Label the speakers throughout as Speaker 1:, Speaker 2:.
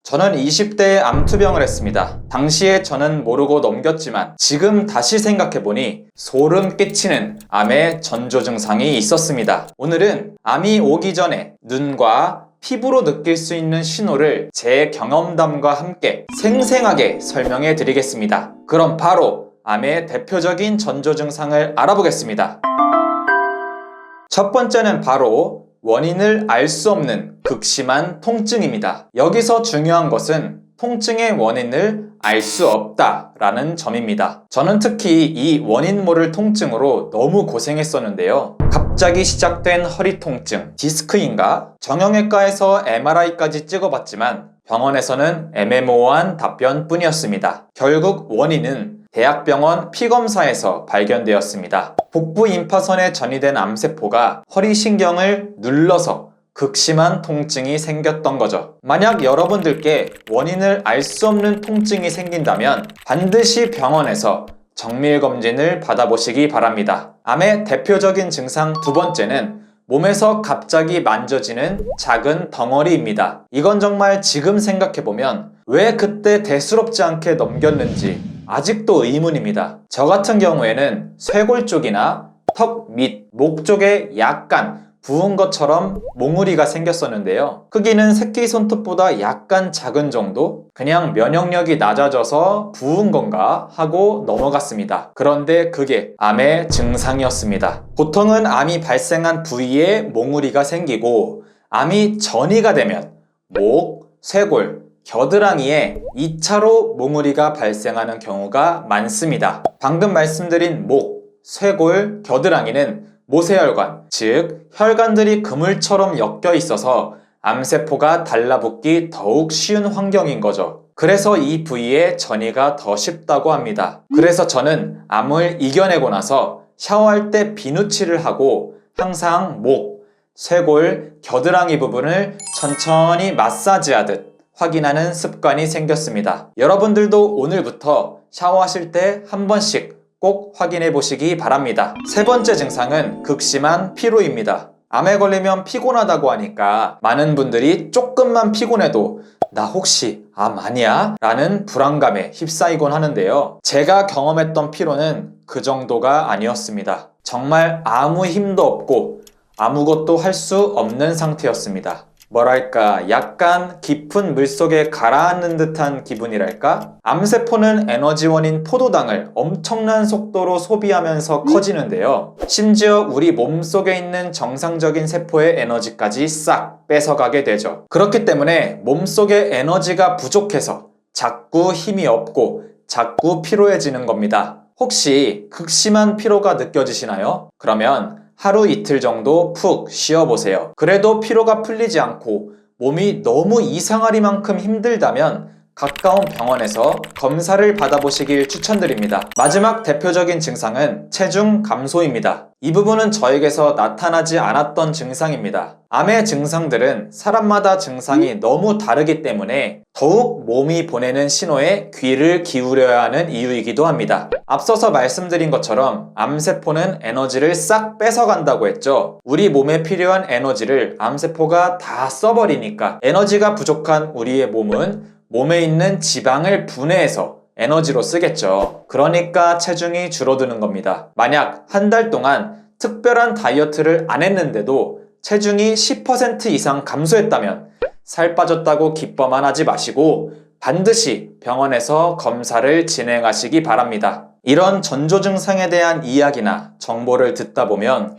Speaker 1: 저는 20대에 암투병을 했습니다. 당시에 저는 모르고 넘겼지만 지금 다시 생각해보니 소름 끼치는 암의 전조 증상이 있었습니다. 오늘은 암이 오기 전에 눈과 피부로 느낄 수 있는 신호를 제 경험담과 함께 생생하게 설명해 드리겠습니다. 그럼 바로 암의 대표적인 전조 증상을 알아보겠습니다. 첫 번째는 바로 원인을 알 수 없는 극심한 통증입니다. 여기서 중요한 것은 통증의 원인을 알 수 없다라는 점입니다. 저는 특히 이 원인 모를 통증으로 너무 고생했었는데요. 갑자기 시작된 허리 통증, 디스크인가? 정형외과에서 MRI까지 찍어봤지만 병원에서는 애매모호한 답변뿐이었습니다. 결국 원인은 대학병원 피검사에서 발견되었습니다. 복부 임파선에 전이된 암세포가 허리신경을 눌러서 극심한 통증이 생겼던 거죠. 만약 여러분들께 원인을 알 수 없는 통증이 생긴다면 반드시 병원에서 정밀검진을 받아보시기 바랍니다. 암의 대표적인 증상 두 번째는 몸에서 갑자기 만져지는 작은 덩어리입니다. 이건 정말 지금 생각해보면 왜 그때 대수롭지 않게 넘겼는지 아직도 의문입니다. 저 같은 경우에는 쇄골 쪽이나 턱 밑, 목 쪽에 약간 부은 것처럼 몽우리가 생겼었는데요. 크기는 새끼손톱보다 약간 작은 정도? 그냥 면역력이 낮아져서 부은 건가 하고 넘어갔습니다. 그런데 그게 암의 증상이었습니다. 보통은 암이 발생한 부위에 몽우리가 생기고 암이 전이가 되면 목, 쇄골, 겨드랑이에 2차로 몽우리가 발생하는 경우가 많습니다. 방금 말씀드린 목, 쇄골, 겨드랑이는 모세혈관, 즉 혈관들이 그물처럼 엮여 있어서 암세포가 달라붙기 더욱 쉬운 환경인 거죠. 그래서 이 부위에 전이가 더 쉽다고 합니다. 그래서 저는 암을 이겨내고 나서 샤워할 때 비누칠을 하고 항상 목, 쇄골, 겨드랑이 부분을 천천히 마사지하듯 확인하는 습관이 생겼습니다. 여러분들도 오늘부터 샤워하실 때 한 번씩 꼭 확인해 보시기 바랍니다. 세 번째 증상은 극심한 피로입니다. 암에 걸리면 피곤하다고 하니까 많은 분들이 조금만 피곤해도 나 혹시 암 아니야? 라는 불안감에 휩싸이곤 하는데요. 제가 경험했던 피로는 그 정도가 아니었습니다. 정말 아무 힘도 없고 아무것도 할 수 없는 상태였습니다. 뭐랄까 약간 깊은 물속에 가라앉는 듯한 기분이랄까? 암세포는 에너지원인 포도당을 엄청난 속도로 소비하면서 커지는데요. 심지어 우리 몸속에 있는 정상적인 세포의 에너지까지 싹 뺏어가게 되죠. 그렇기 때문에 몸속에 에너지가 부족해서 자꾸 힘이 없고 자꾸 피로해지는 겁니다. 혹시 극심한 피로가 느껴지시나요? 그러면 하루 이틀 정도 푹 쉬어보세요. 그래도 피로가 풀리지 않고 몸이 너무 이상하리만큼 힘들다면 가까운 병원에서 검사를 받아보시길 추천드립니다. 마지막 대표적인 증상은 체중 감소입니다. 이 부분은 저에게서 나타나지 않았던 증상입니다. 암의 증상들은 사람마다 증상이 너무 다르기 때문에 더욱 몸이 보내는 신호에 귀를 기울여야 하는 이유이기도 합니다. 앞서서 말씀드린 것처럼 암세포는 에너지를 싹 뺏어간다고 했죠. 우리 몸에 필요한 에너지를 암세포가 다 써버리니까 에너지가 부족한 우리의 몸은 몸에 있는 지방을 분해해서 에너지로 쓰겠죠. 그러니까 체중이 줄어드는 겁니다. 만약 한 달 동안 특별한 다이어트를 안 했는데도 체중이 10% 이상 감소했다면 살 빠졌다고 기뻐만 하지 마시고 반드시 병원에서 검사를 진행하시기 바랍니다. 이런 전조 증상에 대한 이야기나 정보를 듣다 보면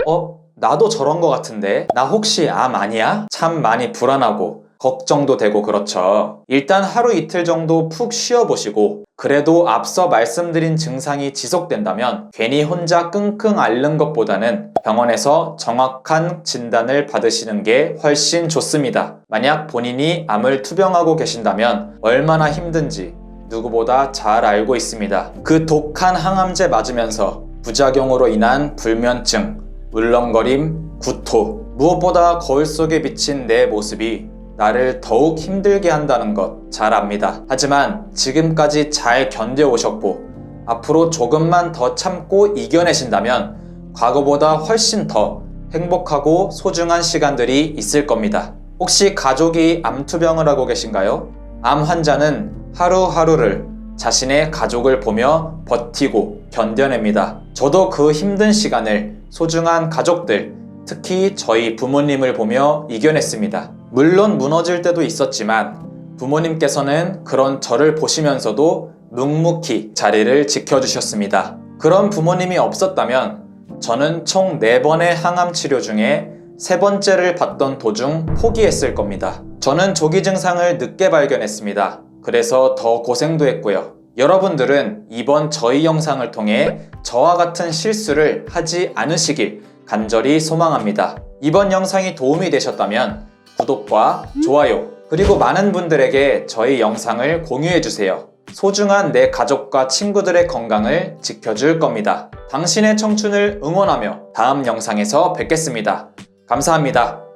Speaker 1: 나도 저런 거 같은데? 나 혹시 암 아니야? 참 많이 불안하고 걱정도 되고 그렇죠. 일단 하루 이틀 정도 푹 쉬어보시고 그래도 앞서 말씀드린 증상이 지속된다면 괜히 혼자 끙끙 앓는 것보다는 병원에서 정확한 진단을 받으시는 게 훨씬 좋습니다. 만약 본인이 암을 투병하고 계신다면 얼마나 힘든지 누구보다 잘 알고 있습니다. 그 독한 항암제 맞으면서 부작용으로 인한 불면증, 울렁거림, 구토, 무엇보다 거울 속에 비친 내 모습이 나를 더욱 힘들게 한다는 것 잘 압니다. 하지만 지금까지 잘 견뎌오셨고 앞으로 조금만 더 참고 이겨내신다면 과거보다 훨씬 더 행복하고 소중한 시간들이 있을 겁니다. 혹시 가족이 암투병을 하고 계신가요? 암 환자는 하루하루를 자신의 가족을 보며 버티고 견뎌냅니다. 저도 그 힘든 시간을 소중한 가족들, 특히 저희 부모님을 보며 이겨냈습니다. 물론 무너질 때도 있었지만 부모님께서는 그런 저를 보시면서도 묵묵히 자리를 지켜주셨습니다. 그런 부모님이 없었다면 저는 총 4번의 항암 치료 중에 3번째를 받던 도중 포기했을 겁니다. 저는 조기 증상을 늦게 발견했습니다. 그래서 더 고생도 했고요. 여러분들은 이번 저희 영상을 통해 저와 같은 실수를 하지 않으시길 간절히 소망합니다. 이번 영상이 도움이 되셨다면 구독과 좋아요, 그리고 많은 분들에게 저희 영상을 공유해주세요. 소중한 내 가족과 친구들의 건강을 지켜줄 겁니다. 당신의 청춘을 응원하며 다음 영상에서 뵙겠습니다. 감사합니다.